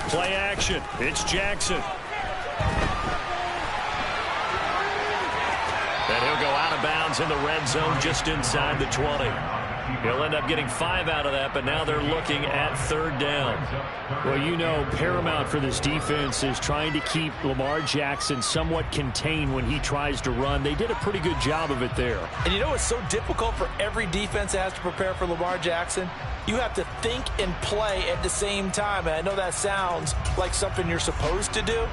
Play action. It's Jackson. And he'll go out of bounds in the red zone just inside the 20. He'll end up getting 5 out of that, but now they're looking at 3rd down. Well, you know, paramount for this defense is trying to keep Lamar Jackson somewhat contained when he tries to run. They did a pretty good job of it there. And you know it's so difficult for every defense that has to prepare for Lamar Jackson? You have to think and play at the same time. And I know that sounds like something you're supposed to do,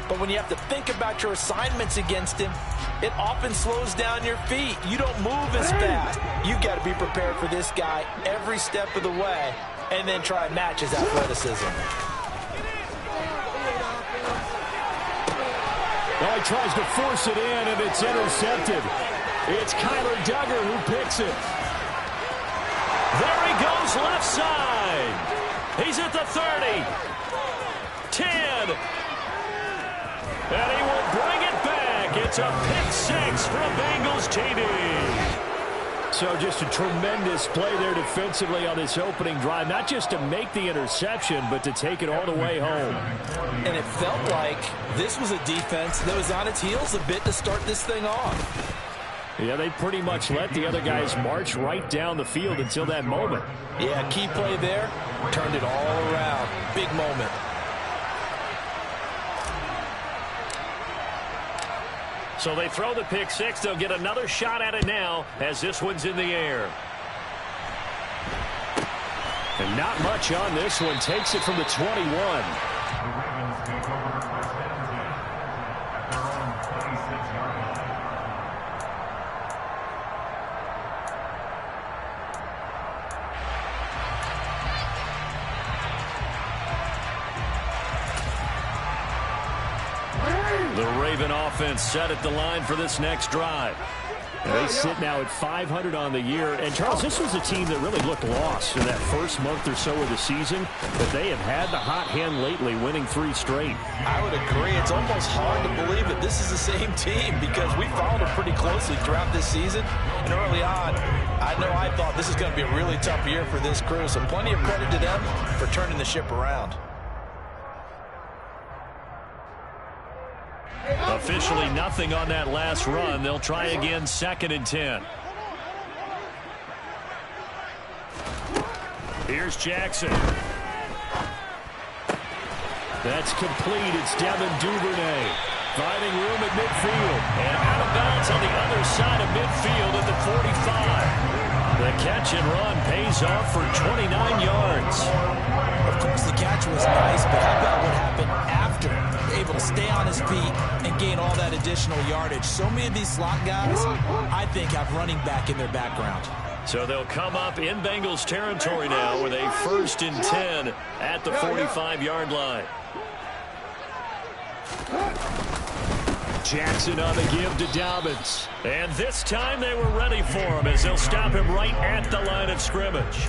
but when you have to think about your assignments against him, it often slows down your feet. You don't move as fast. You've got to be prepared for this guy every step of the way and then try and match his athleticism. Well, he tries to force it in, and it's intercepted. It's Kyler Duggar who picks it. There he goes left side. He's at the 30. 10. And he will bring it back. It's a pick 6 for a Bengals TD. So just a tremendous play there defensively on this opening drive. Not just to make the interception, but to take it all the way home. And it felt like this was a defense that was on its heels a bit to start this thing off. Yeah, they pretty much let the other guys march right down the field until that moment. Yeah, key play there. Turned it all around. Big moment. So they throw the pick 6. They'll get another shot at it now as this one's in the air. And not much on this one. Takes it from the 21. The Raven offense set at the line for this next drive. And they sit now at 500 on the year. And, Charles, this was a team that really looked lost in that first month or so of the season. But they have had the hot hand lately, winning 3 straight. I would agree. It's almost hard to believe that this is the same team because we followed them pretty closely throughout this season. And early on, I know I thought this is going to be a really tough year for this crew. So plenty of credit to them for turning the ship around. Officially nothing on that last run. They'll try again, 2nd and 10. Here's Jackson. That's complete. It's Devin Duvernay finding room at midfield. And out of bounds on the other side of midfield at the 45. The catch and run pays off for 29 yards. Of course, the catch was nice, but how about what happened after? Able to stay on his feet and gain all that additional yardage. So many of these slot guys, I think, have running back in their background. So they'll come up in Bengals territory now with a 1st and 10 at the 45-yard line. Jackson on the give to Dobbins. And this time they were ready for him as they'll stop him right at the line of scrimmage.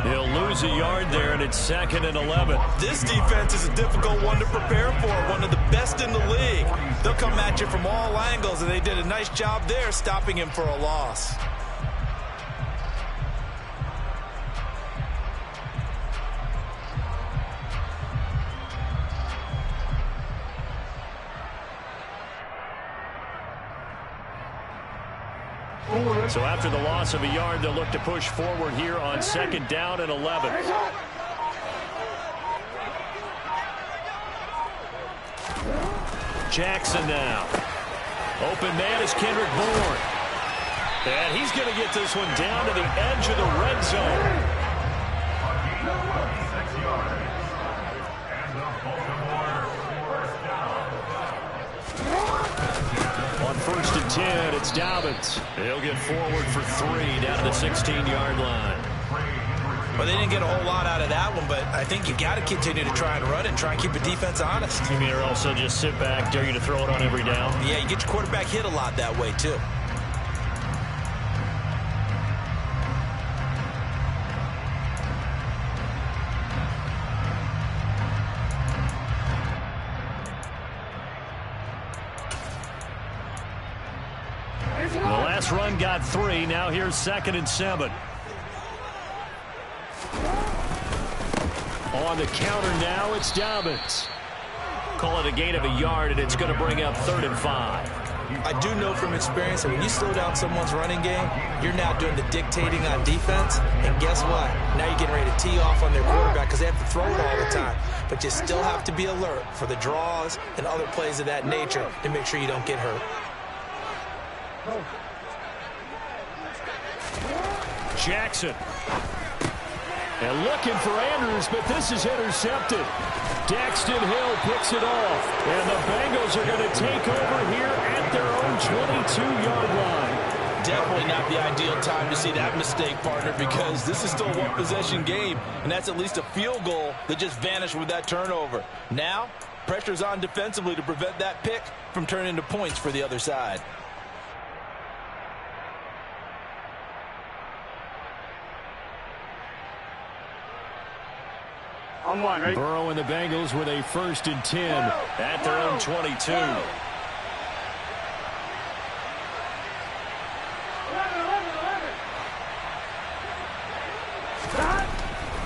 He'll lose a yard there, and it's 2nd and 11. This defense is a difficult one to prepare for, one of the best in the league. They'll come at you from all angles, and they did a nice job there stopping him for a loss. So after the loss of a yard, they'll look to push forward here on 2nd down and 11. Jackson now. Open man is Kendrick Bourne. And he's going to get this one down to the edge of the red zone. On 1st and 10, it's Dobbins. He'll get forward for 3 down to the 16-yard line. Well, they didn't get a whole lot out of that one, but I think you got to continue to try and run and try and keep the defense honest. You mean or also just sit back, dare you to throw it on every down? Yeah, you get your quarterback hit a lot that way, too. The last run got 3. Now here's 2nd and 7. On the counter now, it's Dobbins. Call it a gain of a yard, and it's going to bring up 3rd and 5. I do know from experience that when you slow down someone's running game, you're now doing the dictating on defense. And guess what? Now you're getting ready to tee off on their quarterback because they have to throw it all the time. But you still have to be alert for the draws and other plays of that nature to make sure you don't get hurt. Jackson. And looking for Andrews, but this is intercepted. Daxton Hill picks it off. And the Bengals are going to take over here at their own 22-yard line. Definitely not the ideal time to see that mistake, partner, because this is still a one-possession game, and that's at least a field goal that just vanished with that turnover. Now, pressure's on defensively to prevent that pick from turning into points for the other side. Right? Burrow and the Bengals with a 1st and 10 at their own 22.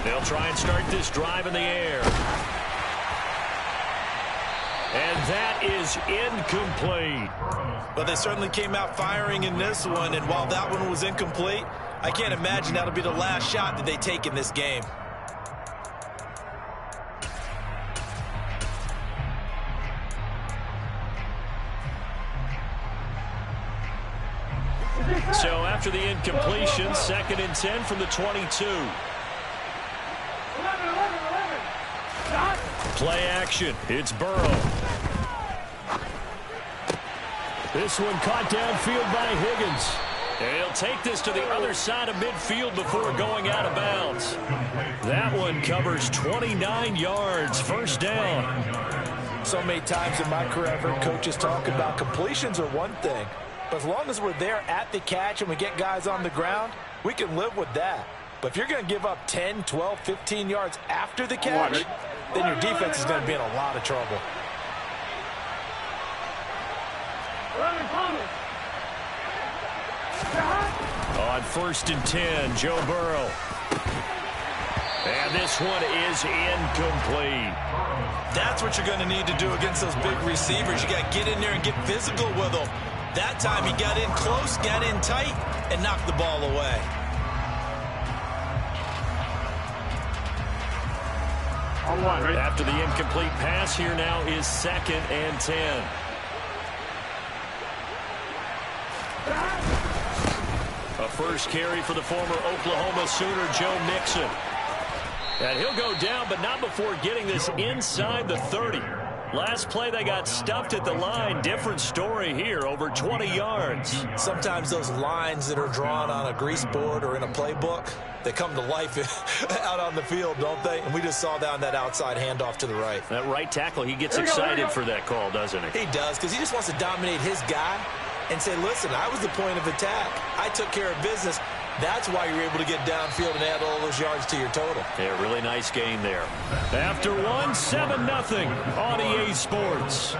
They'll try and start this drive in the air. And that is incomplete. But they certainly came out firing in this one, and while that one was incomplete, I can't imagine that'll be the last shot that they take in this game. So after the incompletion, 2nd and 10 from the 22. Play action. It's Burrow. This one caught downfield by Higgins. And he'll take this to the other side of midfield before going out of bounds. That one covers 29 yards. 1st down. So many times in my career, I've heard coaches talk about completions are one thing. But as long as we're there at the catch and we get guys on the ground, we can live with that. But if you're going to give up 10, 12, 15 yards after the catch, then your defense is going to be in a lot of trouble. On 1st and 10, Joe Burrow. And this one is incomplete. That's what you're going to need to do against those big receivers. You got to get in there and get physical with them. That time he got in close, got in tight, and knocked the ball away. After the incomplete pass, here now is 2nd and 10. A first carry for the former Oklahoma Sooner, Joe Mixon. And he'll go down, but not before getting this inside the 30. Last play, they got stuffed at the line. Different story here, over 20 yards. Sometimes those lines that are drawn on a grease board or in a playbook, they come to life out on the field, don't they? And we just saw down that outside handoff to the right. That right tackle, he gets excited for that call, doesn't he? He does, because he just wants to dominate his guy and say, listen, I was the point of attack. I took care of business. That's why you're able to get downfield and add all those yards to your total. Yeah, really nice game there. After one, 7-0 on EA Sports.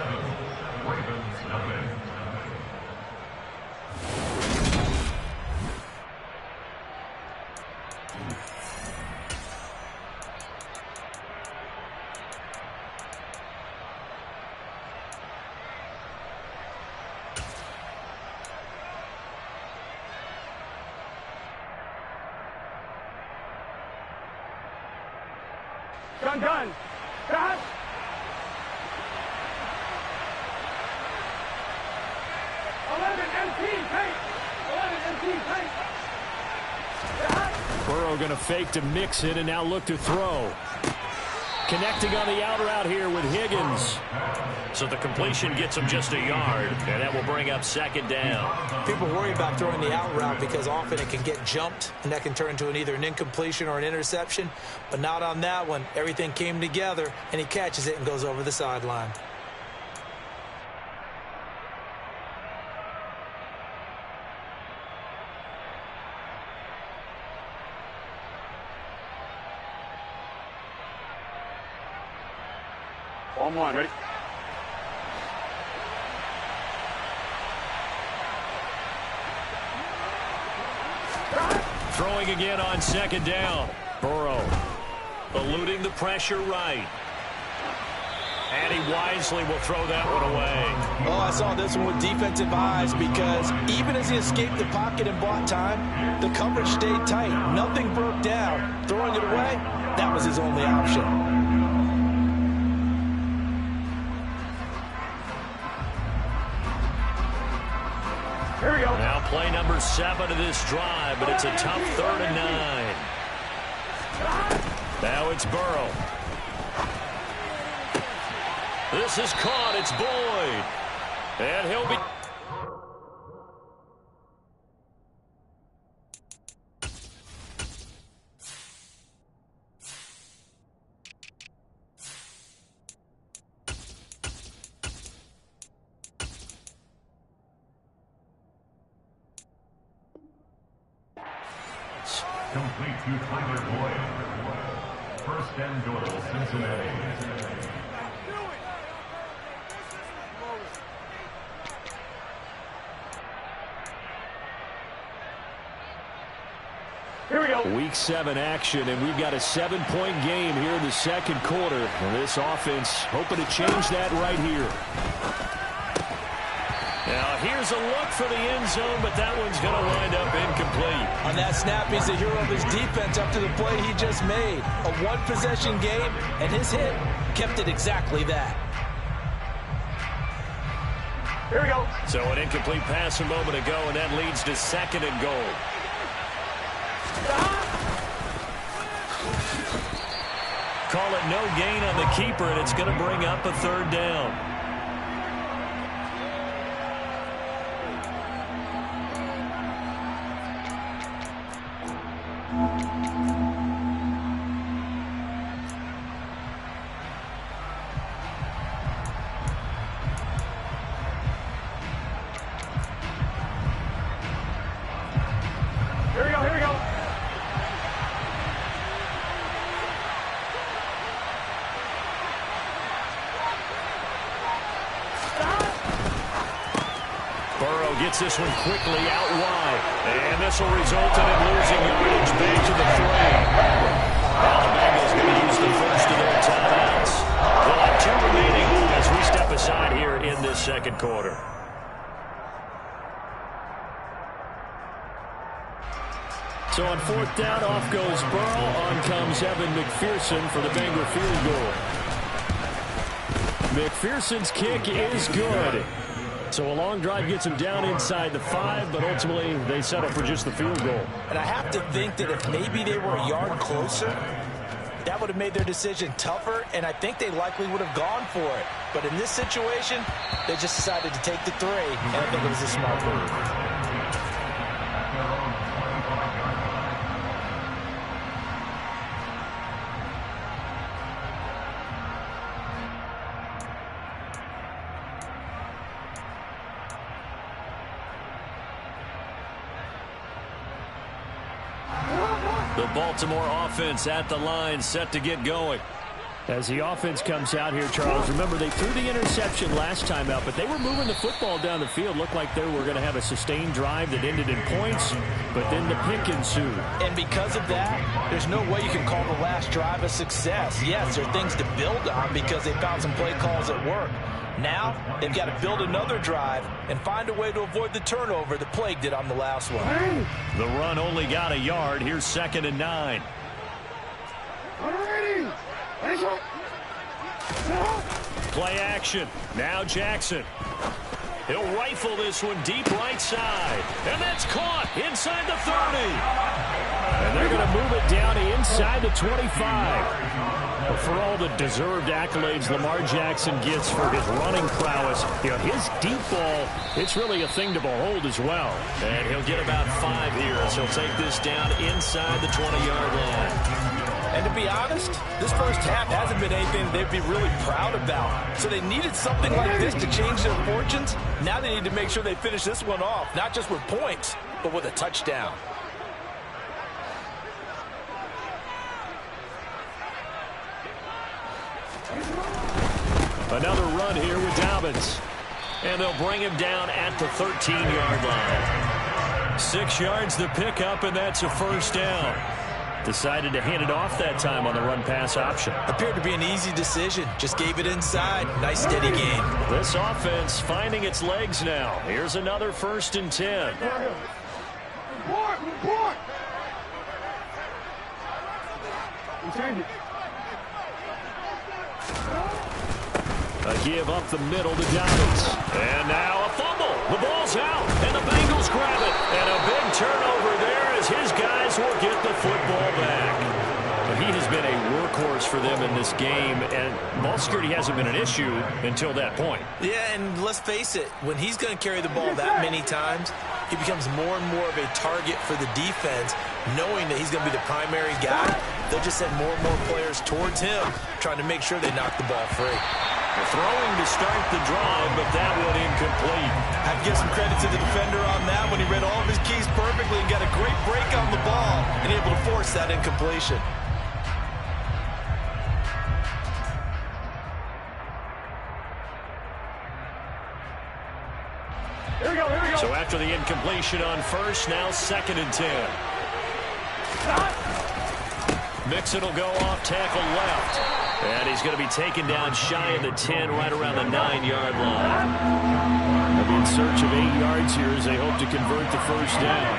Gun. Got. 11 MT, take. 11 MT, take. Burrow going to fake to mix it and now look to throw. Connecting on the out route here with Higgins. So the completion gets him just a yard, and that will bring up 2nd down. People worry about throwing the out route because often it can get jumped, and that can turn into either an incompletion or an interception. But not on that one. Everything came together, and he catches it and goes over the sideline. On, ready? Throwing again on 2nd down. Burrow eluding the pressure right. And he wisely will throw that one away. Oh, I saw this one with defensive eyes because even as he escaped the pocket and bought time, the coverage stayed tight. Nothing broke down. Throwing it away, that was his only option. Here we go. Now play number 7 of this drive, but it's a tough 3rd and 9. Now it's Burrow. This is caught. It's Boyd. And he'll be... Complete to Tyler Boyd. First and goal, Cincinnati. Here we go. Week 7 action, and we've got a 7-point game here in the second quarter. And this offense hoping to change that right here. Now here's a look for the end zone, but that one's going to wind up incomplete. On that snap, he's the hero of his defense after the play he just made. A one-possession game, and his hit kept it exactly that. Here we go. So an incomplete pass a moment ago, and that leads to 2nd and goal. Call it no gain on the keeper, and it's going to bring up a 3rd down. Here we go. Here we go. Burrow gets this one quickly out wide. And this will result in him losing yardage back to the 3. Now the Bengals going to use the first of their timeouts. They'll have 2 remaining as we step aside here in this second quarter. So on 4th down, off goes Burrow. On comes Evan McPherson for the Bengal field goal. McPherson's kick is good. So a long drive gets him down inside the 5, but ultimately they settle for just the field goal. And I have to think that if maybe they were a yard closer, that would have made their decision tougher, and I think they likely would have gone for it. But in this situation, they just decided to take the 3, and I think it was a smart move. The Baltimore offense at the line, set to get going. As the offense comes out here, Charles, remember they threw the interception last time out, but they were moving the football down the field. Looked like they were going to have a sustained drive that ended in points, but then the pick ensued. And because of that, there's no way you can call the last drive a success. Yes, there are things to build on because they found some play calls that work. Now, they've got to build another drive and find a way to avoid the turnover the plague did on the last one. The run only got a yard. Here's 2nd and 9. Play action. Now Jackson. He'll rifle this one deep right side. And that's caught inside the 30. And they're going to move it down to inside the 25. But for all the deserved accolades Lamar Jackson gets for his running prowess, you know, his deep ball, it's really a thing to behold as well. And he'll get about 5 here as he'll take this down inside the 20-yard line. And to be honest, this first half hasn't been anything they'd be really proud about. So they needed something like this to change their fortunes. Now they need to make sure they finish this one off, not just with points, but with a touchdown. Another run here with Dobbins. And they'll bring him down at the 13-yard line. 6 yards the pickup, and that's a first down. Decided to hand it off that time on the run-pass option. Appeared to be an easy decision. Just gave it inside. Nice steady game. This offense finding its legs now. Here's another 1st and 10. A give up the middle to Dobbins. And now a fumble. The ball's out, and the Bengals grab it. And a big turnover there as his guys will get the football back. He has been a workhorse for them in this game, and ball security hasn't been an issue until that point. Yeah, and let's face it, when he's going to carry the ball that many times, he becomes more and more of a target for the defense, knowing that he's going to be the primary guy. They'll just send more and more players towards him, trying to make sure they knock the ball free. Throwing to start the drive, but that one incomplete. I'd give some credit to the defender on that when he read all of his keys perfectly and got a great break on the ball and able to force that incompletion. Here we go, here we go. So after the incompletion on first, now 2nd and 10. Mixon will go off tackle left. And he's going to be taken down shy of the 10, right around the 9-yard line. They'll be in search of 8 yards here as they hope to convert the first down.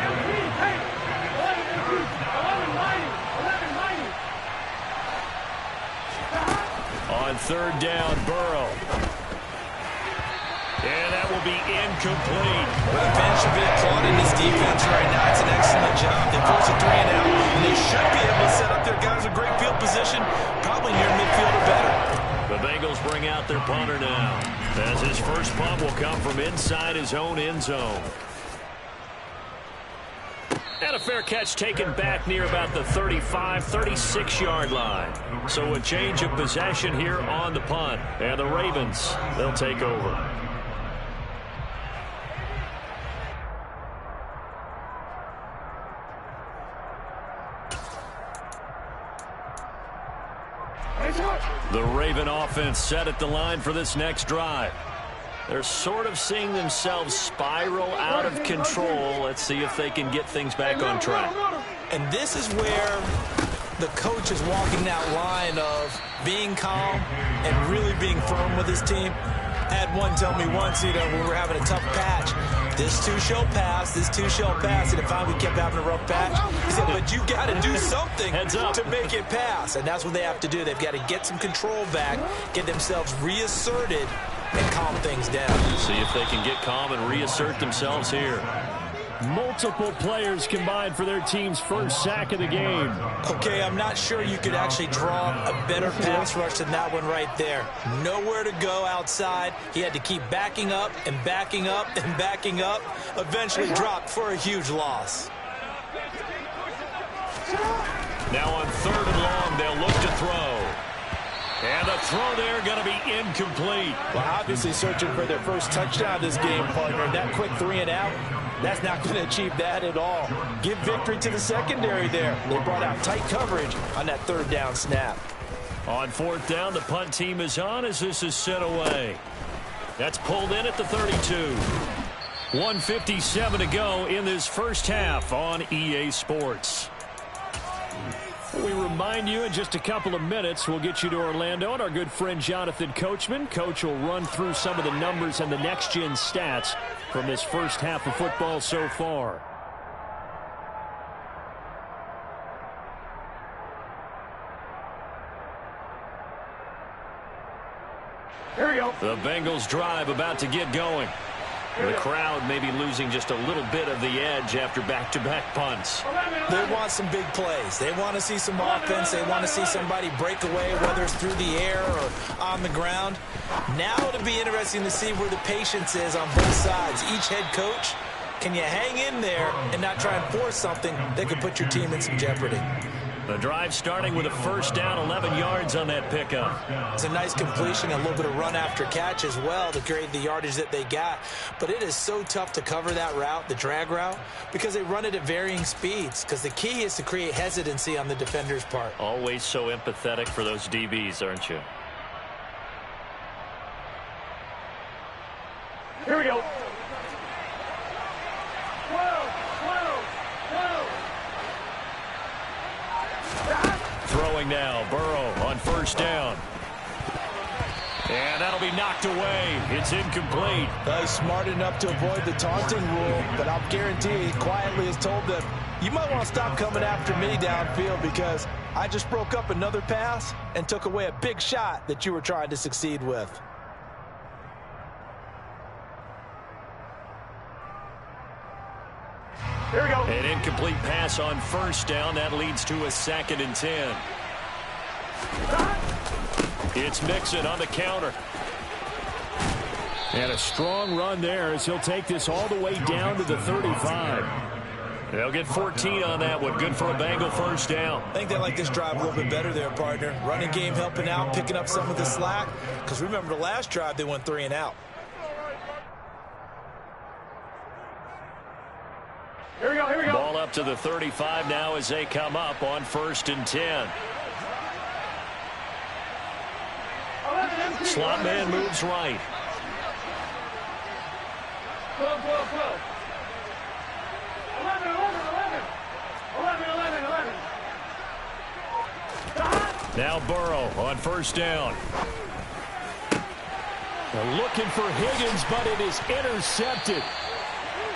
On 3rd down, Burrow. And that will be incomplete. Well, the fans should be applauding this defense right now. It's an excellent job. They force a 3 and out, and they should be able to set up their guys in great field position, probably near midfield or better. The Bengals bring out their punter now, as his first punt will come from inside his own end zone. And a fair catch taken back near about the 35, 36-yard line. So a change of possession here on the punt. And the Ravens, they'll take over. The Raven offense set at the line for this next drive. They're sort of seeing themselves spiral out of control. Let's see if they can get things back on track. And this is where the coach is walking that line of being calm and really being firm with his team. I had one tell me once, when we were having a tough patch, this too shall pass, this too shall pass. And if finally we kept having a rough patch, he said, but you got to do something to make it pass. And that's what they have to do. They've got to get some control back, get themselves reasserted, and calm things down. See if they can get calm and reassert themselves here. Multiple players combined for their team's first sack of the game. Okay, I'm not sure you could actually draw a better pass rush than that one right there. Nowhere to go outside. He had to keep backing up and backing up and backing up. Eventually dropped for a huge loss. Now on 3rd and long, they'll look to throw. And the throw there going to be incomplete. Well, obviously searching for their first touchdown this game, partner. That quick 3 and out, that's not going to achieve that at all. Give victory to the secondary there. They brought out tight coverage on that 3rd down snap. On 4th down, the punt team is on as this is sent away. That's pulled in at the 32. 1:57 to go in this first half on EA Sports. We remind you in just a couple of minutes, we'll get you to Orlando and our good friend Jonathan Coachman. Coach will run through some of the numbers and the next-gen stats from this first half of football so far. Here we go. The Bengals drive about to get going. The crowd may be losing just a little bit of the edge after back-to-back punts. They want some big plays. They want to see some offense. They want to see somebody break away, whether it's through the air or on the ground. Now it'll be interesting to see where the patience is on both sides. Each head coach, can you hang in there and not try and force something that could put your team in some jeopardy? The drive starting with a first down, 11 yards on that pickup. It's a nice completion, a little bit of run after catch as well to create the yardage that they got. But it is so tough to cover that route, the drag route, because they run it at varying speeds. Because the key is to create hesitancy on the defender's part. Always so empathetic for those DBs, aren't you? Here we go. on first down. And that'll be knocked away. It's incomplete. He's smart enough to avoid the taunting rule, but I'll guarantee he quietly has told them, you might want to stop coming after me downfield because I just broke up another pass and took away a big shot that you were trying to succeed with. Here we go. An incomplete pass on first down. That leads to a 2nd and 10. It's Mixon on the counter. And a strong run there as he'll take this all the way down to the 35. They'll get 14 on that one. Good for a Bengal first down. I think they like this drive a little bit better there, partner. Running game helping out, picking up some of the slack. Because remember the last drive, they went 3 and out. Here we go, here we go. Ball up to the 35 now as they come up on 1st and 10. Slot man moves right. 12, 12, 12. 11, 11, 11. 11, 11, 11. Now Burrow on first down. They're looking for Higgins, but it is intercepted.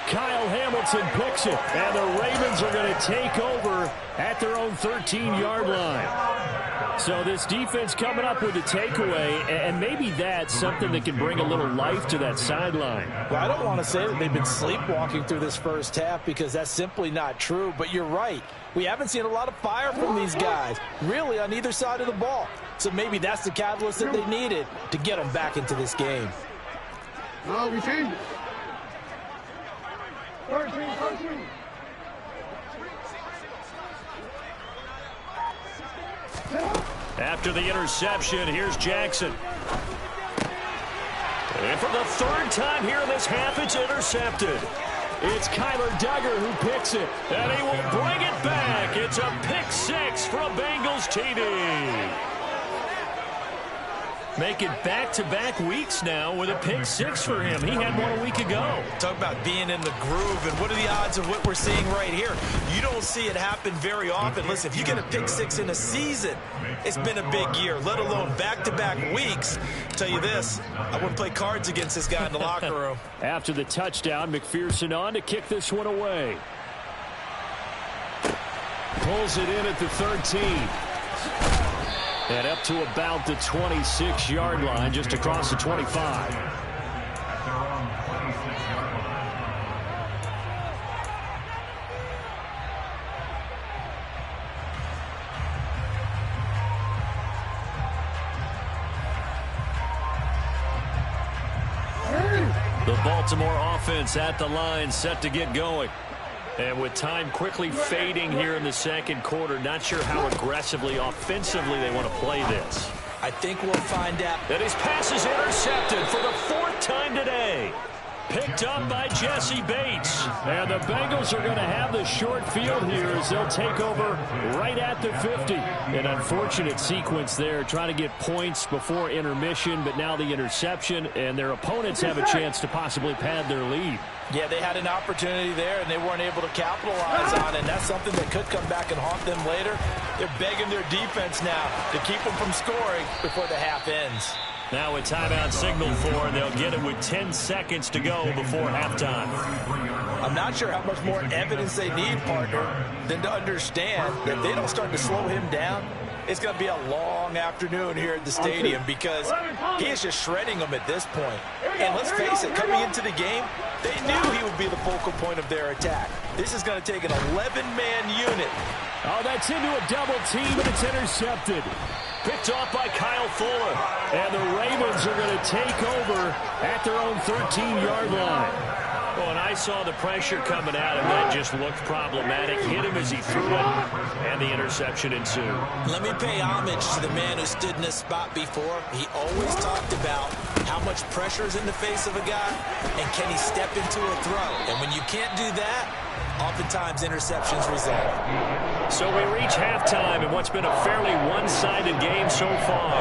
Kyle Hamilton picks it, and the Ravens are going to take over at their own 13-yard line. So this defense coming up with a takeaway, and maybe that's something that can bring a little life to that sideline. Well, I don't want to say that they've been sleepwalking through this first half because that's simply not true, but you're right. We haven't seen a lot of fire from these guys, really, on either side of the ball. So maybe that's the catalyst that they needed to get them back into this game. No, we changed it. 13, 13. After the interception, here's Jackson. And for the 3rd time here in this half, it's intercepted. It's Kyler Duggar who picks it, and he will bring it back. It's a pick 6 for a Bengals TD. Make it back-to-back weeks now with a pick 6 for him. He had one a week ago. Talk about being in the groove, and what are the odds of what we're seeing right here? You don't see it happen very often. Listen, if you get a pick 6 in a season, it's been a big year, let alone back-to-back weeks. I'll tell you this, I wouldn't play cards against this guy in the locker room. After the touchdown, McPherson on to kick this one away. Pulls it in at the 13. And up to about the 26-yard line, just across the 25. The Baltimore offense at the line, set to get going. And with time quickly fading here in the 2nd quarter, not sure how aggressively, offensively they want to play this. I think we'll find out. And his pass is intercepted for the 4th time today. Picked up by Jesse Bates. And the Bengals are going to have the short field here as they'll take over right at the 50. An unfortunate sequence there, trying to get points before intermission, but now the interception, and their opponents have a chance to possibly pad their lead. Yeah, they had an opportunity there, and they weren't able to capitalize on it. And that's something that could come back and haunt them later. They're begging their defense now to keep them from scoring before the half ends. Now a timeout signal for, and they'll get it with 10 seconds to go before halftime. I'm not sure how much more evidence they need, partner, than to understand that if they don't start to slow him down, it's going to be a long afternoon here at the stadium because he is just shredding them at this point. And let's face it, coming into the game, they knew he would be the focal point of their attack. This is going to take an 11-man unit. Oh, that's into a double team, and it's intercepted. Picked off by Kyle Fuller. And the Ravens are going to take over at their own 13-yard line. Well, and I saw the pressure coming at him. That just looked problematic. Hit him as he threw it, and the interception ensued. Let me pay homage to the man who stood in this spot before. He always talked about how much pressure is in the face of a guy, and can he step into a throw. And when you can't do that, oftentimes interceptions result. So we reach halftime in what's been a fairly one-sided game so far.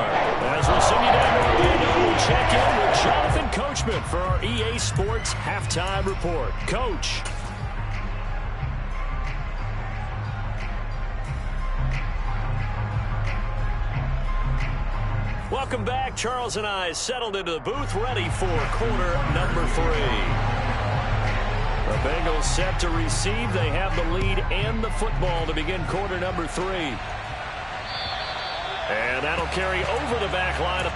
As we send you down to Orlando, we'll check in with Jonathan Coachman for our EA Sports Halftime Report. Coach. Welcome back. Charles and I settled into the booth, ready for quarter number 3. The Bengals set to receive. They have the lead and the football to begin quarter number 3. And that'll carry over the back line.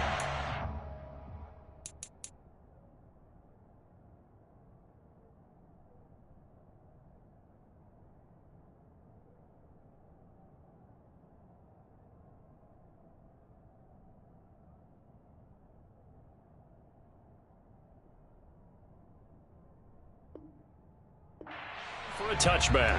For a touchback.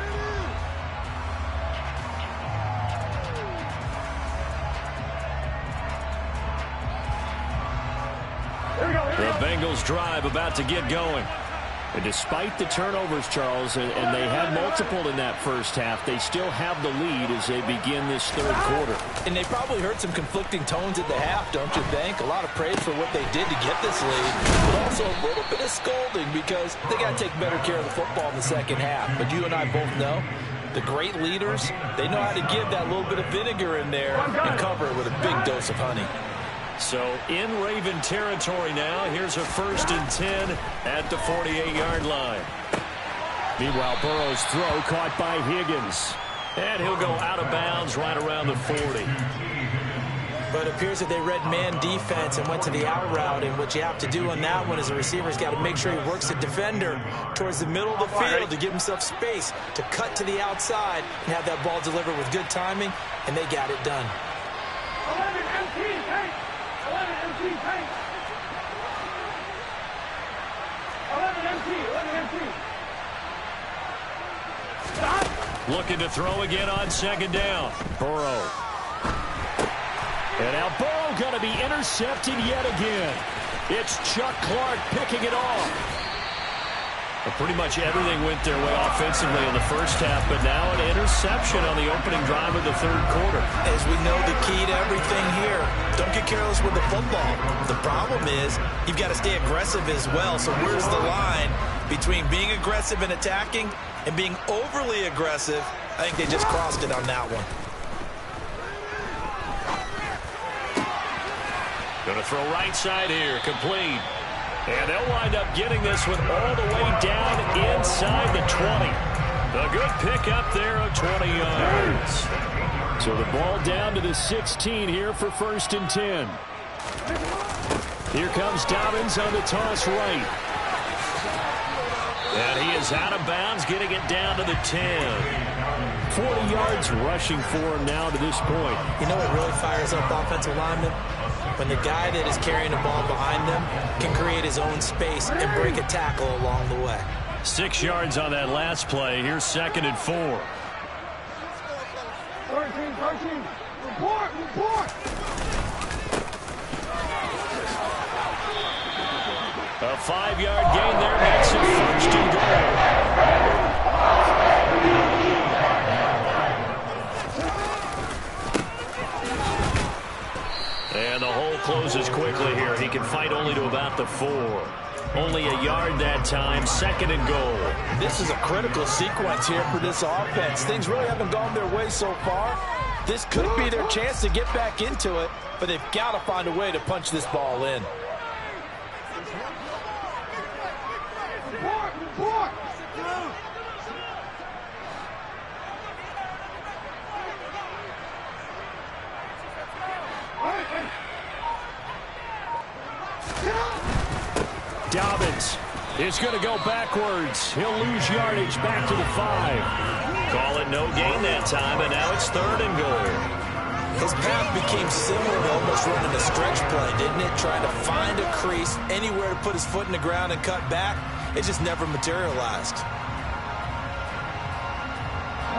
The Bengals drive about to get going. And despite the turnovers, Charles, and they had multiple in that first half, they still have the lead as they begin this third quarter. And they probably heard some conflicting tones at the half, don't you think? A lot of praise for what they did to get this lead, but also a little bit of scolding because they got to take better care of the football in the second half. But you and I both know the great leaders, they know how to give that little bit of vinegar in there and cover it with a big dose of honey. So in Raven territory now. Here's a 1st and 10 at the 48-yard line. Meanwhile, Burrow's throw caught by Higgins. And he'll go out of bounds right around the 40. But it appears that they read man defense and went to the out route. And what you have to do on that one is the receiver's got to make sure he works the defender towards the middle of the field to give himself space to cut to the outside and have that ball delivered with good timing. And they got it done. 11 MT, tank. 11 MT, tank. 11 MT, 11 MT. Stop. Looking to throw again on 2nd down. Burrow. And now Burrow going to be intercepted yet again. It's Chuck Clark picking it off. Well, pretty much everything went their way offensively in the first half, but now an interception on the opening drive of the third quarter. As we know, the key to everything here, don't get careless with the football. The problem is you've got to stay aggressive as well. So where's the line between being aggressive and attacking and being overly aggressive? I think they just crossed it on that one. Going to throw right side here, complete. And they'll wind up getting this one all the way down inside the 20. A good pickup there of 20 yards. So the ball down to the 16 here for 1st and 10. Here comes Dobbins on the toss right. And he is out of bounds, getting it down to the 10. 40 yards rushing for him now to this point. You know what really fires up offensive linemen? When the guy that is carrying the ball behind them can create his own space and break a tackle along the way. 6 yards on that last play. Here's 2nd and 4. 13, report, report. A 5-yard gain there makes it 1st and goal. And the hole closes quickly here. He can fight only to about the 4. Only a yard that time. 2nd and goal. This is a critical sequence here for this offense. Things really haven't gone their way so far. This could be their chance to get back into it, but they've got to find a way to punch this ball in. Report, report. Dobbins is going to go backwards. He'll lose yardage back to the 5. Call it no gain that time, and now it's 3rd and goal. His path became similar to almost running a stretch play, didn't it? Trying to find a crease, anywhere to put his foot in the ground and cut back. It just never materialized.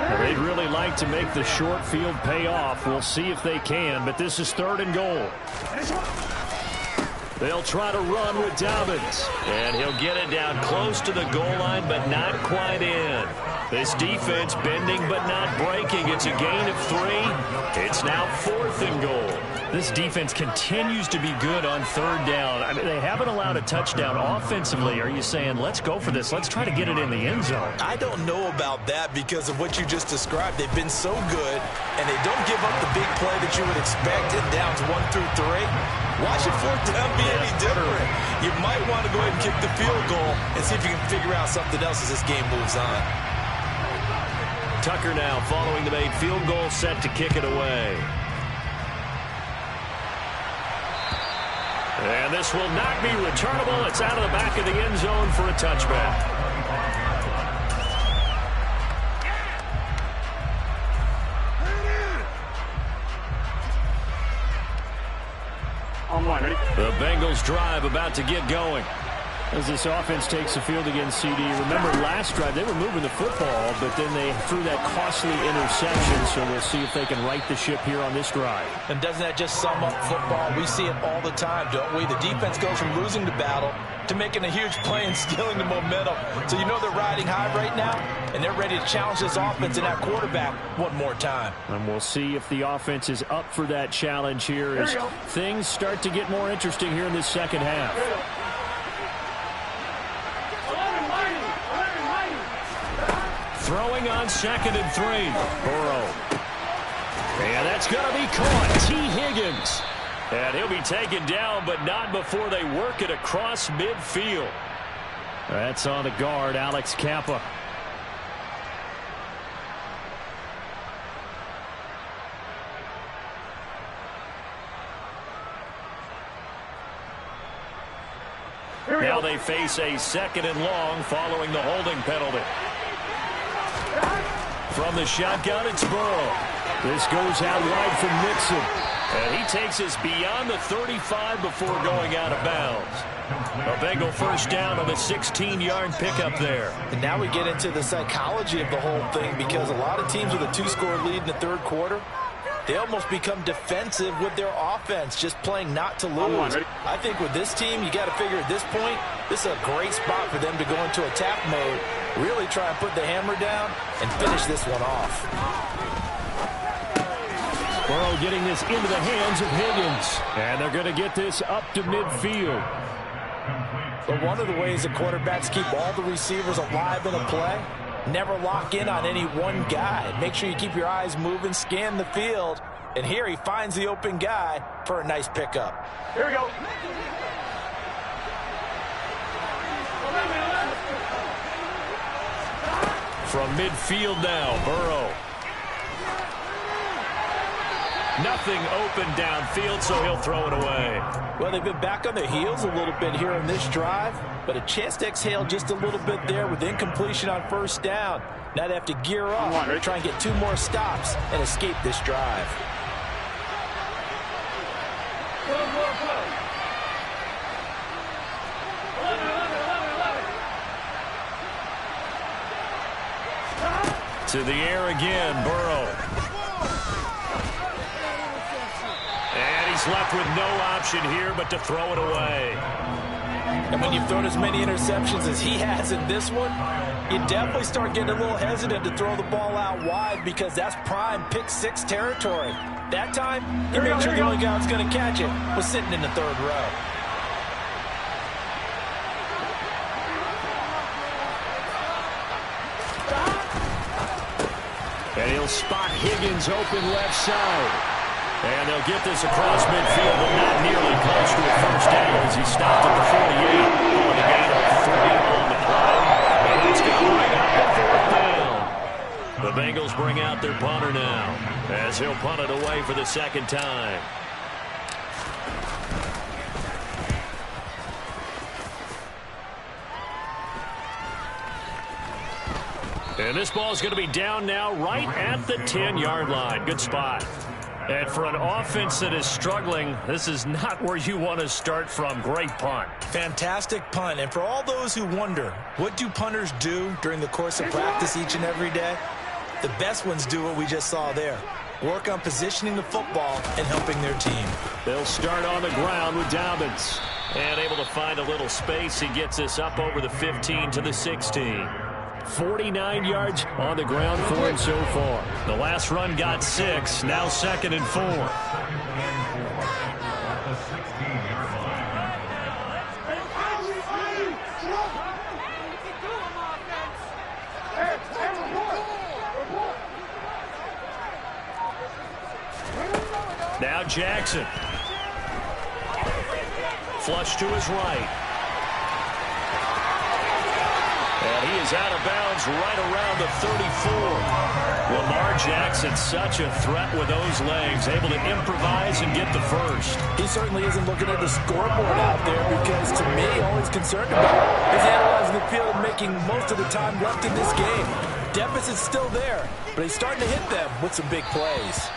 Well, they'd really like to make the short field pay off. We'll see if they can, but this is 3rd and goal. They'll try to run with Dobbins. And he'll get it down close to the goal line, but not quite in. This defense bending but not breaking. It's a gain of 3. It's now 4th and goal. This defense continues to be good on 3rd down. I mean, they haven't allowed a touchdown offensively. Are you saying, let's go for this? Let's try to get it in the end zone. I don't know about that because of what you just described. They've been so good, and they don't give up the big play that you would expect in downs 1 through 3. Why should 4th down be any different? You might want to go ahead and kick the field goal and see if you can figure out something else as this game moves on. Tucker now following the made field goal, set to kick it away. And this will not be returnable. It's out of the back of the end zone for a touchback. The Bengals drive about to get going. As this offense takes the field against CD. Remember last drive they were moving the football, but then they threw that costly interception, so we'll see if they can right the ship here on this drive. And doesn't that just sum up football? We see it all the time, don't we? The defense goes from losing the battle to making a huge play and stealing the momentum. So you know they're riding high right now, and they're ready to challenge this offense and that quarterback one more time. And we'll see if the offense is up for that challenge here as things start to get more interesting here in this second half. Throwing on 2nd and 3. Burrow. And that's going to be caught. T. Higgins. And he'll be taken down, but not before they work it across midfield. That's on the guard, Alex Kappa. Now they face a 2nd and long following the holding penalty. From the shotgun, it's Burrow. This goes out wide from Nixon. And he takes us beyond the 35 before going out of bounds. A Bengal first down on the 16-yard pickup there. And now we get into the psychology of the whole thing, because a lot of teams with a 2-score lead in the third quarter, they almost become defensive with their offense, just playing not to lose. I think with this team, you got to figure at this point, this is a great spot for them to go into attack mode, really try and put the hammer down and finish this one off. Burrow getting this into the hands of Higgins. And they're going to get this up to midfield. But one of the ways the quarterbacks keep all the receivers alive in a play, never lock in on any one guy. Make sure you keep your eyes moving, scan the field. And here he finds the open guy for a nice pickup. Here we go. From midfield now, Burrow. Nothing open downfield, so he'll throw it away. Well, they've been back on their heels a little bit here on this drive, but a chance to exhale just a little bit there with incompletion on first down. Now they have to gear up, try and get 2 more stops and escape this drive. To the air again, Burrow. And he's left with no option here but to throw it away. And when you've thrown as many interceptions as he has in this one, you definitely start getting a little hesitant to throw the ball out wide, because that's prime pick 6 territory. That time, he made sure the only guy who's going to catch it was sitting in the third row. And he'll spot Higgins open left side. And they'll get this across midfield, but not nearly close to a first down as he stopped at the 48. On the gain of 3 on the play. And it's going to bring up the 4th down. The Bengals bring out their punter now, as he'll punt it away for the 2nd time. And this ball is going to be down now right at the 10-yard line. Good spot. And for an offense that is struggling, this is not where you want to start from. Great punt. Fantastic punt. And for all those who wonder, what do punters do during the course of practice each and every day? The best ones do what we just saw there. Work on positioning the football and helping their team. They'll start on the ground with Dobbins. And able to find a little space. He gets us up over the 15 to the 16. 49 yards on the ground for him so far. The last run got 6. Now 2nd and 4. Now Jackson. flush to his right. And he is out of bounds right around the 34. Lamar Jackson, such a threat with those legs, able to improvise and get the first. He certainly isn't looking at the scoreboard out there because, to me, all he's concerned about is analyzing the field and making most of the time left in this game. Deficit's still there, but he's starting to hit them with some big plays.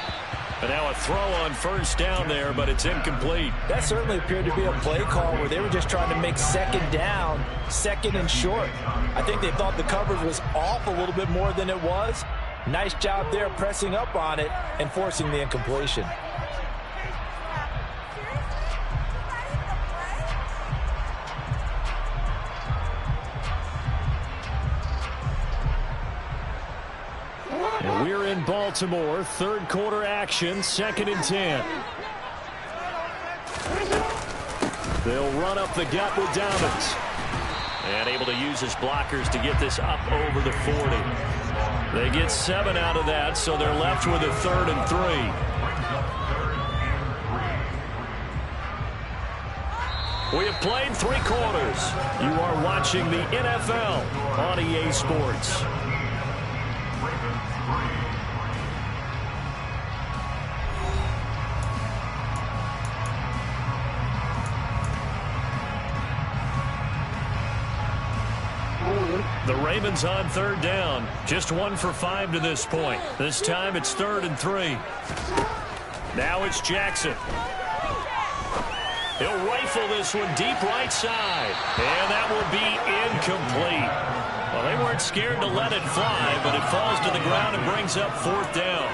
And now a throw on first down there, but it's incomplete. That certainly appeared to be a play call where they were just trying to make second down, second and short. I think they thought the coverage was off a little bit more than it was. Nice job there pressing up on it and forcing the incompletion. And we're in Baltimore, third quarter action, 2nd and 10. They'll run up the gut with Dobbins. And able to use his blockers to get this up over the 40. They get 7 out of that, so they're left with a 3rd and 3. We have played 3 quarters. You are watching the NFL on EA Sports. The Ravens on 3rd down. Just 1 for 5 to this point. This time it's 3rd and 3. Now it's Jackson. He'll rifle this one deep right side. And that will be incomplete. Well, they weren't scared to let it fly, but it falls to the ground and brings up 4th down.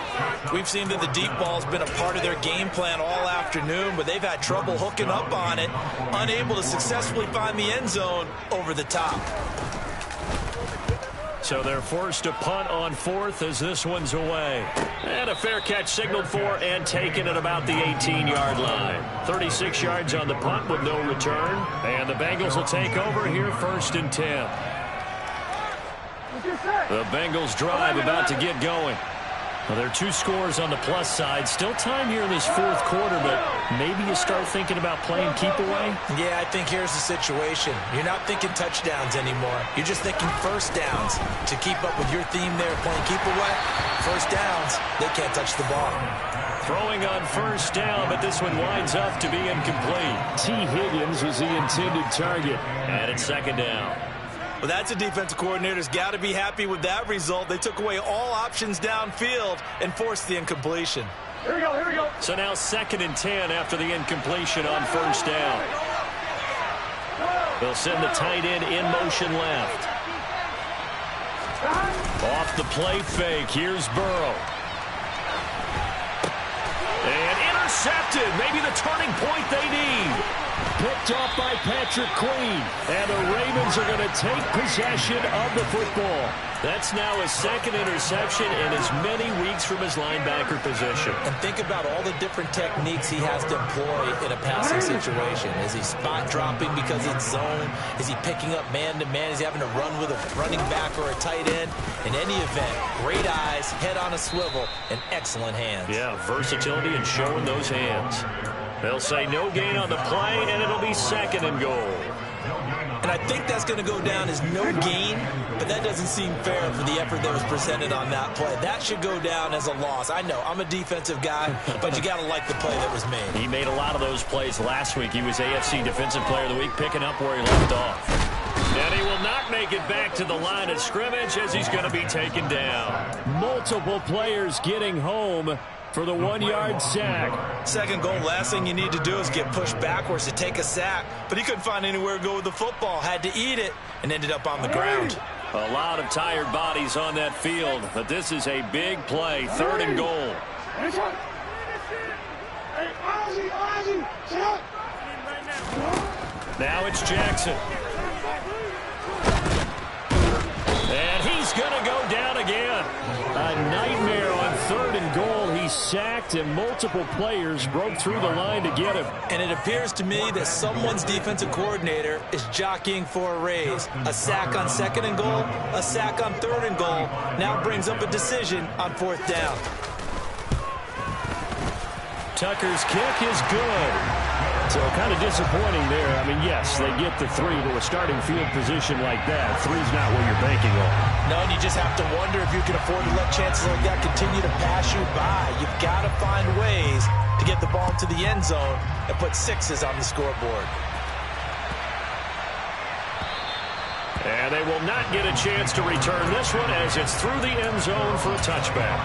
We've seen that the deep ball's been a part of their game plan all afternoon, but they've had trouble hooking up on it, unable to successfully find the end zone over the top. So they're forced to punt on 4th as this one's away. And a fair catch signaled for and taken at about the 18-yard line. 36 yards on the punt with no return. And the Bengals will take over here 1st and 10. The Bengals drive about to get going. Well, there are 2 scores on the plus side. Still time here in this 4th quarter, but maybe you start thinking about playing keep away? Yeah, I think here's the situation. You're not thinking touchdowns anymore. You're just thinking first downs. To keep up with your theme there, playing keep away, first downs, they can't touch the ball. Throwing on 1st down, but this one winds up to be incomplete. T. Higgins was the intended target. And it's 2nd down. Well, that's a defensive coordinator's got to be happy with that result. They took away all options downfield and forced the incompletion. Here we go, here we go. So now 2nd and 10 after the incompletion on 1st down. They'll send the tight end in motion left. Off the play fake, here's Burrow. And intercepted, maybe the turning point they need. Picked off by Patrick Queen. And the Ravens are going to take possession of the football. That's now his 2nd interception in as many weeks from his linebacker position. And think about all the different techniques he has to employ in a passing situation. Is he spot dropping because it's zone? Is he picking up man-to-man? Is he having to run with a running back or a tight end? In any event, great eyes, head on a swivel, and excellent hands. Yeah, versatility and showing those hands. They'll say no gain on the play, and it'll be 2nd and goal. And I think that's going to go down as no gain, but that doesn't seem fair for the effort that was presented on that play. That should go down as a loss. I know, I'm a defensive guy, but you got to like the play that was made. He made a lot of those plays last week. He was AFC Defensive Player of the Week, picking up where he left off. And he will not make it back to the line of scrimmage as he's going to be taken down. Multiple players getting home for the 1-yard sack. 2nd goal, last thing you need to do is get pushed backwards to take a sack. But he couldn't find anywhere to go with the football. Had to eat it and ended up on the ground. A lot of tired bodies on that field, but this is a big play. 3rd and goal. Now it's Jackson. And he's going to go down again. A nightmare on 3rd and goal. He sacked, and multiple players broke through the line to get him. And it appears to me that someone's defensive coordinator is jockeying for a raise. A sack on 2nd and goal, a sack on 3rd and goal. Now brings up a decision on 4th down. Tucker's kick is good. So kind of disappointing there. I mean, yes, they get the 3, but with starting field position like that, 3's not what you're banking on. No, and you just have to wonder if you can afford to let chances like that continue to pass you by. You've got to find ways to get the ball into the end zone and put 6s on the scoreboard. And they will not get a chance to return this one as it's through the end zone for a touchback.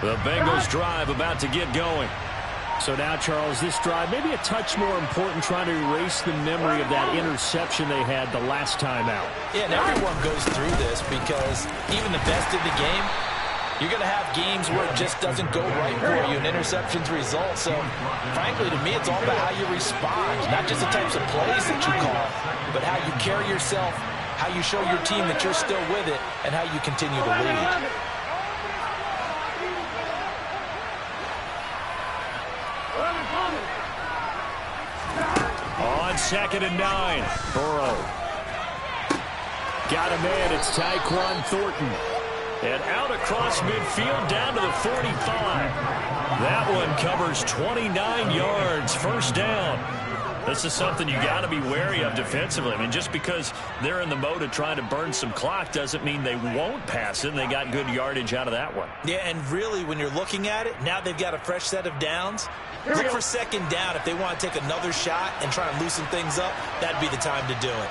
The Bengals drive about to get going. So now, Charles, this drive maybe a touch more important, trying to erase the memory of that interception they had the last time out. Yeah, and everyone goes through this because even the best in the game, you're going to have games where it just doesn't go right for you and interceptions result. So, frankly, to me, it's all about how you respond, not just the types of plays that you call, but how you carry yourself, how you show your team that you're still with it, and how you continue to lead. On 2nd and 9, Burrow. Got a man, it's Tyquan Thornton. And out across midfield down to the 45. That one covers 29 yards, first down. This is something you got to be wary of defensively. I mean, just because they're in the mode of trying to burn some clock doesn't mean they won't pass it, and they got good yardage out of that one. Yeah, and really, when you're looking at it, now they've got a fresh set of downs. Look for 2nd down. If they want to take another shot and try and loosen things up, that'd be the time to do it.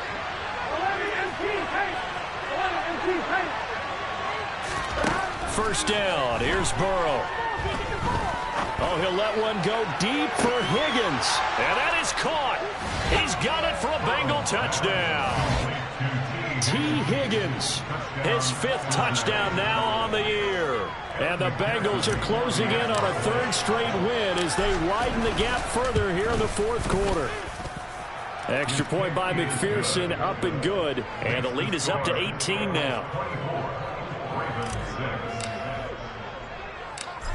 1st down. Here's Burrow. Oh, he'll let one go deep for Higgins. And that is caught. He's got it for a Bengal touchdown. T. Higgins, his 5th touchdown now on the year. And the Bengals are closing in on a 3rd straight win as they widen the gap further here in the 4th quarter. Extra point by McPherson, up and good. And the lead is up to 18 now.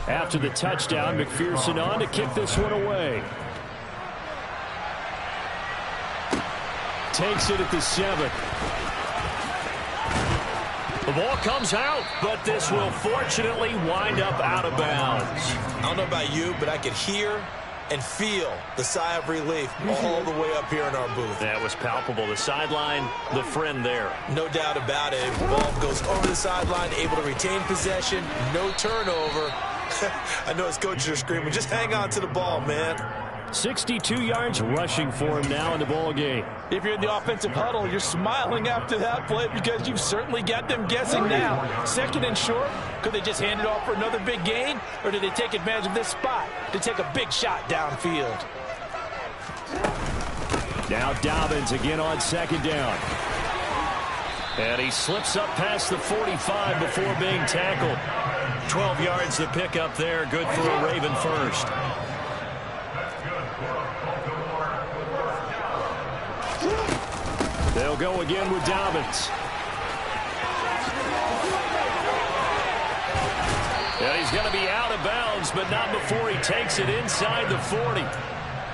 After the touchdown, McPherson on to kick this one away. Takes it at the 7. The ball comes out, but this will fortunately wind up out of bounds. I don't know about you, but I could hear and feel the sigh of relief all the way up here in our booth. That was palpable. The sideline, the friend there. No doubt about it. The ball goes over the sideline, able to retain possession, no turnover. I know his coaches are screaming, just hang on to the ball, man. 62 yards rushing for him now in the ball game. If you're in the offensive huddle, you're smiling after that play because you've certainly got them guessing now. 2nd and short, could they just hand it off for another big gain, or did they take advantage of this spot to take a big shot downfield? Now Dobbins again on 2nd down. And he slips up past the 45 before being tackled. 12 yards to pick up there. Good for a Raven first. They'll go again with Dobbins. And he's going to be out of bounds, but not before he takes it inside the 40.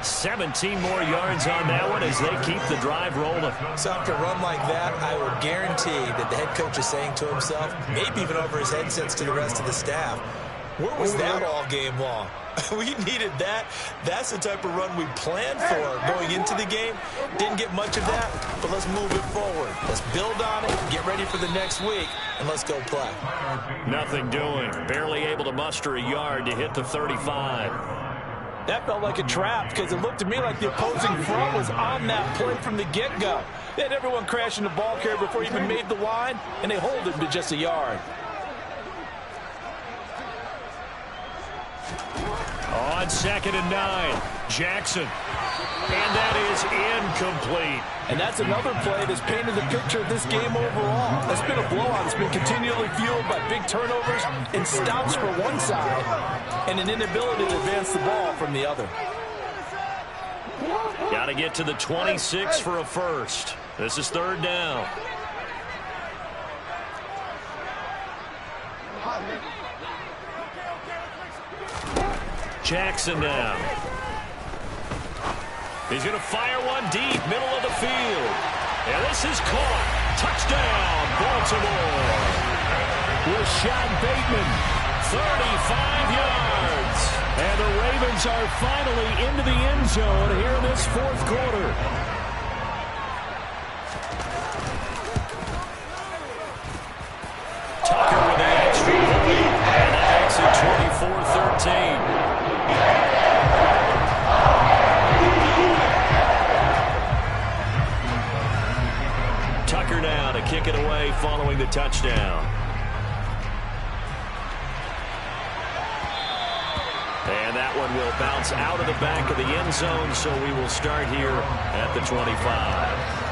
17 more yards on that one as they keep the drive rolling. So after a run like that, I will guarantee that the head coach is saying to himself, maybe even over his headsets to the rest of the staff, where was that all game long? We needed that. That's the type of run we planned for going into the game. Didn't get much of that, but let's move it forward. Let's build on it, get ready for the next week, and let's go play. Nothing doing. Barely able to muster a yard to hit the 35. That felt like a trap because it looked to me like the opposing front was on that play from the get-go. They had everyone crashing the ball carrier before he even made the line, and they hold him to just a yard. On 2nd and 9. Jackson. And that is incomplete. And that's another play that's painted the picture of this game overall. It's been a blowout. It's been continually fueled by big turnovers and stops for one side and an inability to advance the ball from the other. Got to get to the 26 for a first. This is 3rd down. Jackson now. He's going to fire one deep, middle of the field. And this is caught. Touchdown, Baltimore. Rashad Bateman, 35 yards. and the Ravens are finally into the end zone here in this 4th quarter. Tucker with the extra point, and that makes it 24-13. Tucker now to kick it away following the touchdown. And that one will bounce out of the back of the end zone, so we will start here at the 25.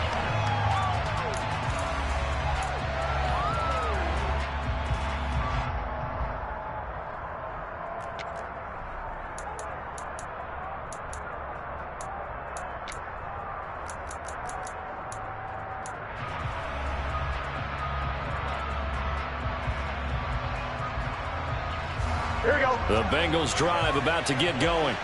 The Bengals drive about to get going.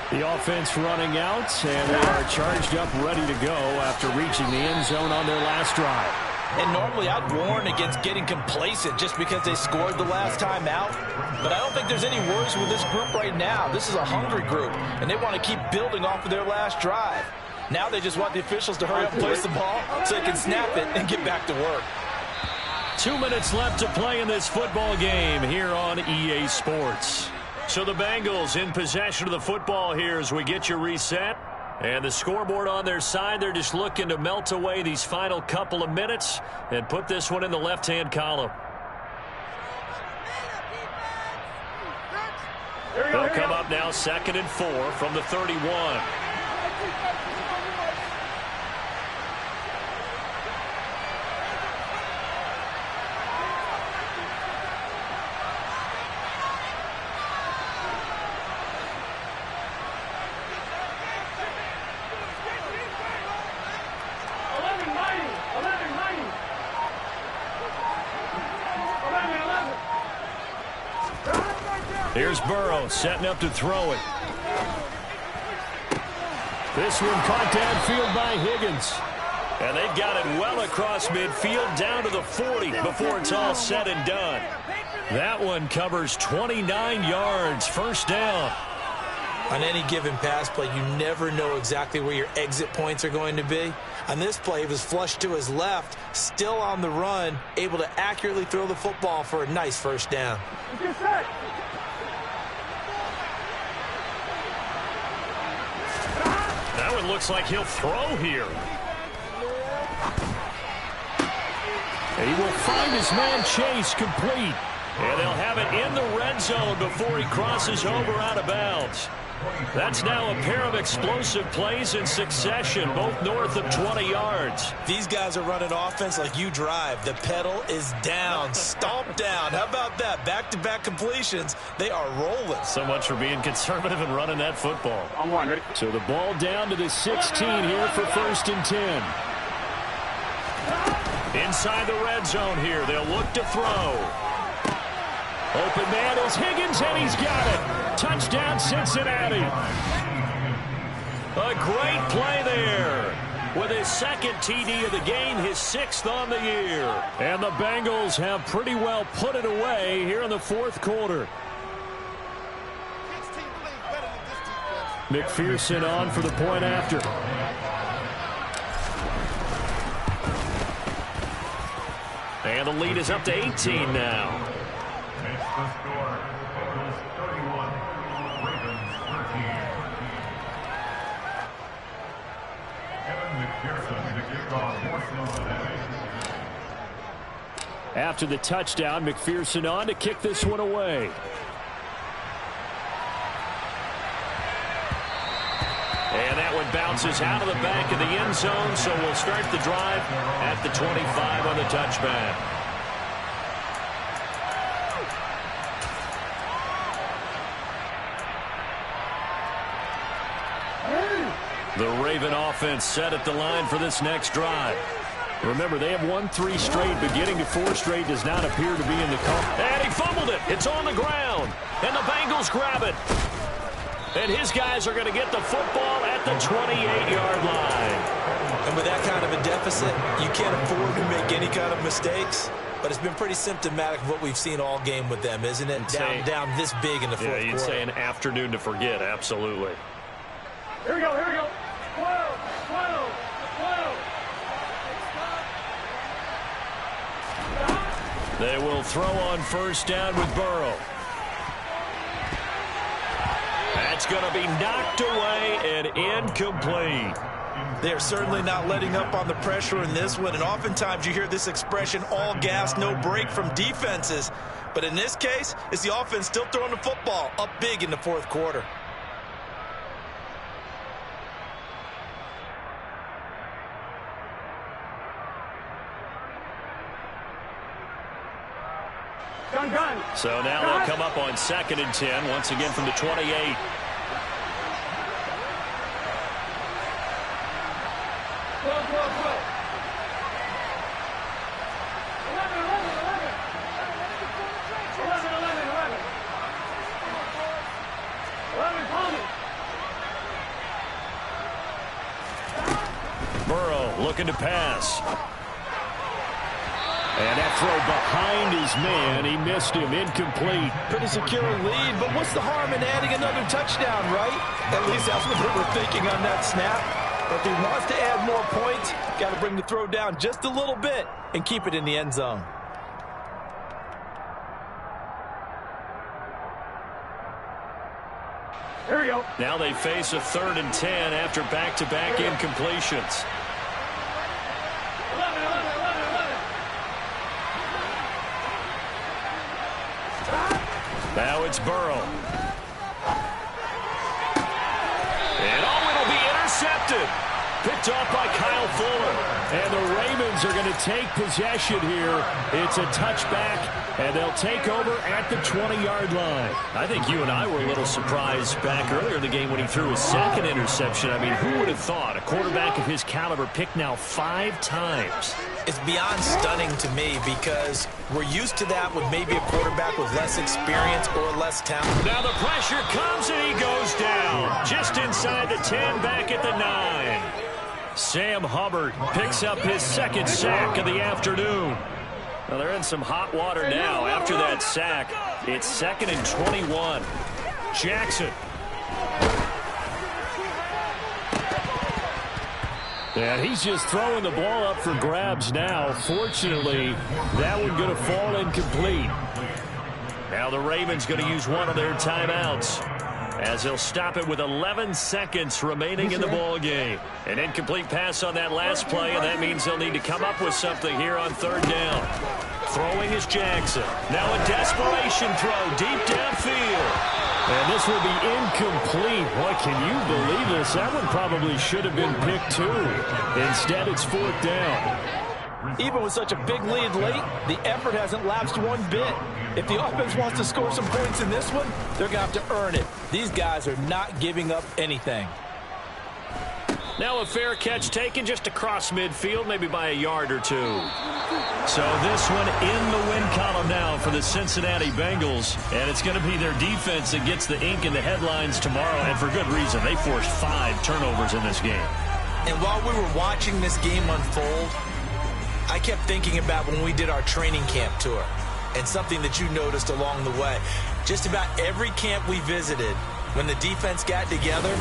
The offense running out, and they are charged up, ready to go after reaching the end zone on their last drive. And normally I'd warn against getting complacent just because they scored the last time out. But I don't think there's any worries with this group right now. This is a hungry group, and they want to keep building off of their last drive. Now they just want the officials to hurry up and place the ball so they can snap it and get back to work. 2 minutes left to play in this football game here on EA Sports. So the Bengals in possession of the football here as we get you reset. And the scoreboard on their side, they're just looking to melt away these final couple of minutes and put this one in the left-hand column. They'll come up now 2nd and 4 from the 31. Here's Burrow setting up to throw it. This one caught downfield by Higgins. And they've got it well across midfield down to the 40 before it's all said and done. That one covers 29 yards, 1st down. On any given pass play, you never know exactly where your exit points are going to be. On this play, he was flushed to his left, still on the run, able to accurately throw the football for a nice 1st down. That one looks like he'll throw here. He will find his man Chase complete. And they'll have it in the red zone before he crosses over out of bounds. That's now a pair of explosive plays in succession, both north of 20 yards. These guys are running offense like you drive. The pedal is down, stomp down. How about that? Back-to-back completions. They are rolling. So much for being conservative and running that football. So the ball down to the 16 here for 1st and 10. Inside the red zone here, they'll look to throw. Open man is Higgins, and he's got it. Touchdown, Cincinnati. A great play there. With his 2nd TD of the game, his 6th on the year. And the Bengals have pretty well put it away here in the 4th quarter. McPherson on for the point after. And the lead is up to 18 now. Makes the score. Bengals 31, Ravens 13. Kevin McPherson to kick off portion of the day. After the touchdown, McPherson on to kick this one away. And that one bounces out of the back of the end zone, so we'll start the drive at the 25 on the touchback. The Raven offense set at the line for this next drive. Remember, they have won 3 straight, but getting to 4 straight does not appear to be in the cards. And he fumbled it. It's on the ground. And the Bengals grab it. And his guys are going to get the football at the 28-yard line. And with that kind of a deficit, you can't afford to make any kind of mistakes. But it's been pretty symptomatic of what we've seen all game with them, isn't it? Down this big in the fourth quarter. You'd say an afternoon to forget, absolutely. Here we go, here we go. 12, 12, 12. They will throw on first down with Burrow. That's going to be knocked away and incomplete. They're certainly not letting up on the pressure in this one, and oftentimes you hear this expression, all gas, no break from defenses. But in this case, it's the offense still throwing the football up big in the fourth quarter. Gun. So now they'll come up on 2nd and 10, once again from the 28. 12, 12, 12. 11, 11, 11. 11, 11, 11. 11, call me. Burrow looking to pass. And that throw behind his man. He missed him. Incomplete. Pretty secure lead, but what's the harm in adding another touchdown, right? At least that's what they were thinking on that snap. But if he wants to add more points, got to bring the throw down just a little bit and keep it in the end zone. Here we go. Now they face a 3rd and 10 after back-to-back incompletions. 11, 11, 11, 11. Now it's Burrow. And it'll be intercepted. Picked off by Kyle Fuller. And the Ravens are going to take possession here. It's a touchback, and they'll take over at the 20-yard line. I think you and I were a little surprised back earlier in the game when he threw his 2nd interception. I mean, who would have thought a quarterback of his caliber picked now 5 times? It's beyond stunning to me because we're used to that with maybe a quarterback with less experience or less talent. Now the pressure comes and he goes down. Just inside the 10, back at the 9. Sam Hubbard picks up his 2nd sack of the afternoon. Now they're in some hot water now after that sack. It's 2nd and 21. Jackson. And he's just throwing the ball up for grabs now. Fortunately, that one going to fall incomplete. Now the Ravens going to use one of their timeouts, as they'll stop it with 11 seconds remaining in the ball game. An incomplete pass on that last play, and that means they'll need to come up with something here on 3rd down. Throwing is Jackson. Now a desperation throw deep downfield. And this will be incomplete. Boy, can you believe this? That one probably should have been picked too. Instead, it's 4th down. Even with such a big lead late, the effort hasn't lapsed one bit. If the offense wants to score some points in this one, they're going to have to earn it. These guys are not giving up anything. Now a fair catch taken just across midfield, maybe by a yard or 2. So this one in the win column now for the Cincinnati Bengals. And it's going to be their defense that gets the ink in the headlines tomorrow, and for good reason. They forced 5 turnovers in this game. And while we were watching this game unfold, I kept thinking about when we did our training camp tour and something that you noticed along the way. Just about every camp we visited, when the defense got together,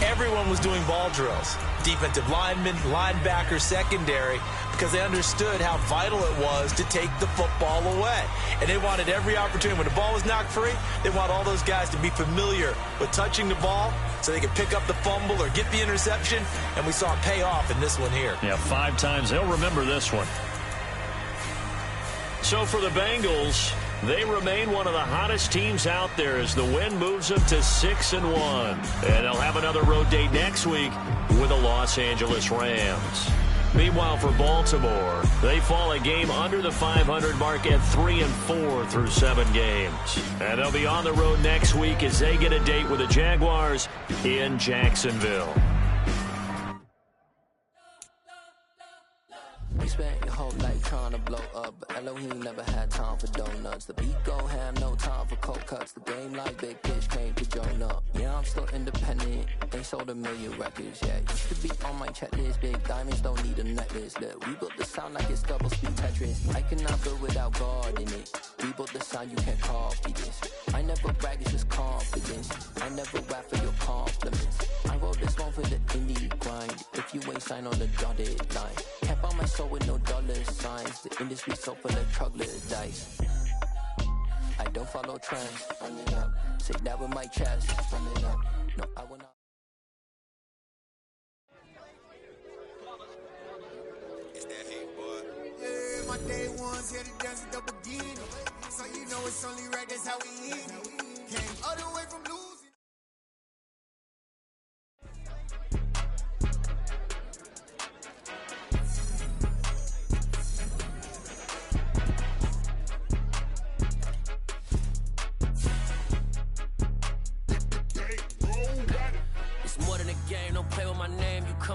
everyone was doing ball drills. Defensive linemen, linebackers, secondary, because they understood how vital it was to take the football away. And they wanted every opportunity. When the ball was knocked free, they want all those guys to be familiar with touching the ball so they could pick up the fumble or get the interception. And we saw it pay off in this one here. Yeah, 5 times. They'll remember this one. So for the Bengals, They remain one of the hottest teams out there as the win moves them to 6-1. And they'll have another road date next week with the Los Angeles Rams. Meanwhile, for Baltimore, they fall a game under the 500 mark at 3-4 through 7 games. And they'll be on the road next week as they get a date with the Jaguars in Jacksonville. We spent your whole life trying to blow up, but Elohim never had time for donuts. The beat go ham, no time for cold cuts. The game like Big Pitch came to join up. Yeah, I'm still independent, they sold 1 million records. Yeah, used to be on my checklist. Big diamonds don't need a necklace. Look, we built the sound like it's double speed Tetris. I cannot build without God in it. We built the sound, you can't copy this. I never brag, it's just confidence. I never rap for your compliments. I wrote this one for the indie grind. If you ain't signed on the dotted line, can't buy my soul with no dollar signs. The industry so full of troglodytes. I don't follow trends. Run it up. Say that with my chest. Run it up. No, I will not. It's that hate, boy. Yeah, my day ones here to dance with the beginning. So you know it's only right, that's how we eat. Came all the way from losing.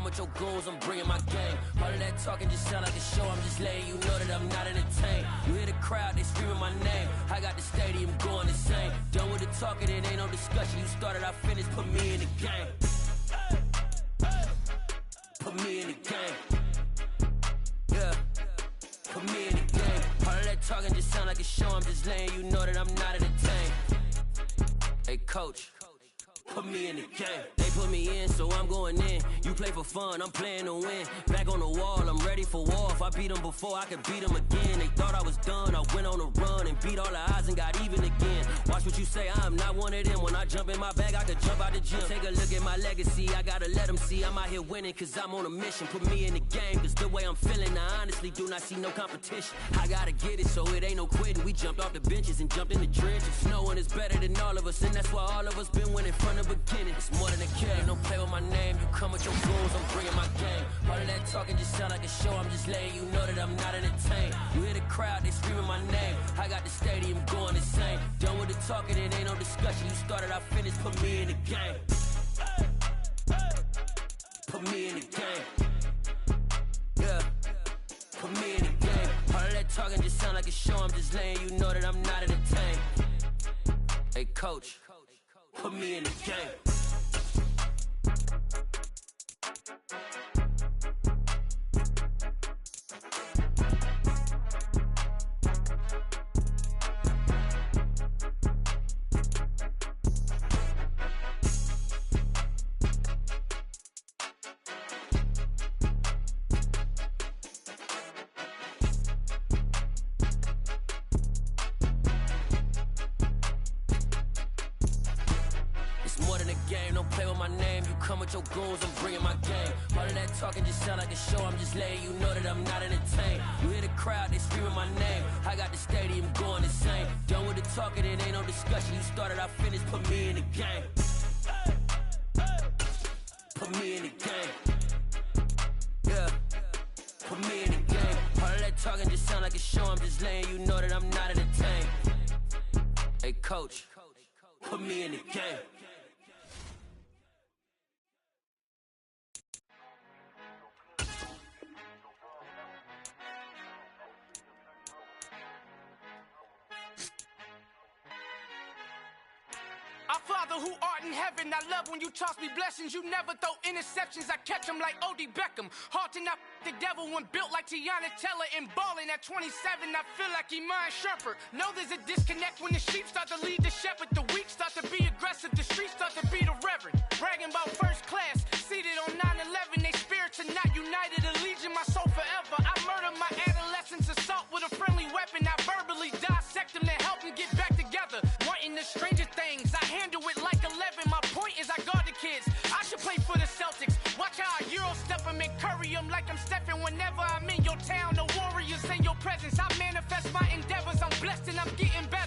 With your goons, I'm bringing my game. All of that talking just sound like a show. I'm just letting you know that I'm not entertained. You hear the crowd, they screaming my name. I got the stadium going insane. Done with the talking, it ain't no discussion. You started, I finished, put me in the game. Put me in the game. Yeah, put me in the game. All of that talking just sound like a show. I'm just letting you know that I'm not entertained. Hey, coach, put me in the game. They put me in, so I'm going in. You play for fun, I'm playing to win. Back on the wall, I'm ready for war. If I beat them before, I could beat them again. They thought I was done, I went on a run and beat all the odds and got even again. Watch what you say, I'm not one of them. When I jump in my bag, I could jump out the gym. Take a look at my legacy, I gotta let them see I'm out here winning, cause I'm on a mission. Put me in the game, cause the way I'm feeling, I honestly do not see no competition. I gotta get it, so it ain't no quitting. We jumped off the benches and jumped in the trenches. No one is better than all of us, and that's why all of us been winning from the beginning. It's more than a game, don't play with my name. You come with your goons, I'm bringing my game. All of that talking just sound like a show. I'm just letting you know that I'm not entertained. You hear the crowd, they screaming my name. I got the stadium going insane. Done with the talking, it ain't no discussion. You started, I finished, put me in the game. Put me in the game. Yeah, put me in the game. All of that talking just sound like a show. I'm just letting you know that I'm not entertained. Hey, coach, put me in the game. Your goons, I'm bringing my game. All of that talking just sound like a show. I'm just letting you know that I'm not entertained. You hear the crowd, they screaming my name. I got the stadium going insane. Done with the talking, it ain't no discussion. You started, I finished, put me in the game. Put me in the game. Yeah, put me in the game. All of that talking just sound like a show. I'm just letting you know that I'm not entertained. Hey, coach, put me in the game. Our Father who art in heaven, I love when you toss me blessings. You never throw interceptions, I catch them like O.D. Beckham. Hard to not the devil when built like Tiana Teller and balling at 27. I feel like Iman Shumpert. Know there's a disconnect when the sheep start to lead the shepherd. The weak start to be aggressive, the streets start to be the reverend. Bragging about first class, seated on 9/11. They spirits are not united, a legion, my soul forever. I murdered my adolescence, assault with a friendly weapon. I verbally dissect them to help them get back together. Wanting the stranger things, I handle it like 11. My point is I guard the kids. I should play for the Celtics. Watch how I Euro step them and curry them like I'm stepping. Whenever I'm in your town, the Warriors in your presence. I manifest my endeavors. I'm blessed and I'm getting better.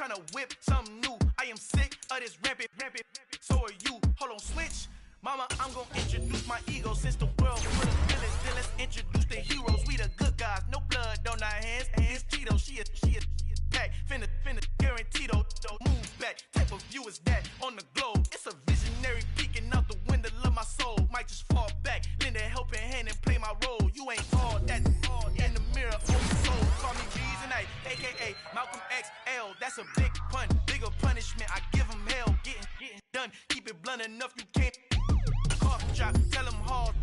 tryna whip something new. I am sick of this rampant. So are you. Hold on, switch. Mama, I'm gonna introduce my ego since the world full of villains. Then let's introduce the heroes. We the good guys, no blood on our hands. Hands Tito, she is pack. Finna guarantee though. Move back. Type of view is that on the globe? It's a visionary peeking out the window of my soul. Might just fall back, lend a helping hand and play my role. You ain't all that. In the mirror, open soul. Call me Reason A, aka Malcolm XL. That's a big pun, bigger punishment. I give him hell. Getting done. Keep it blunt enough, you can't. Cough drop, tell him hard.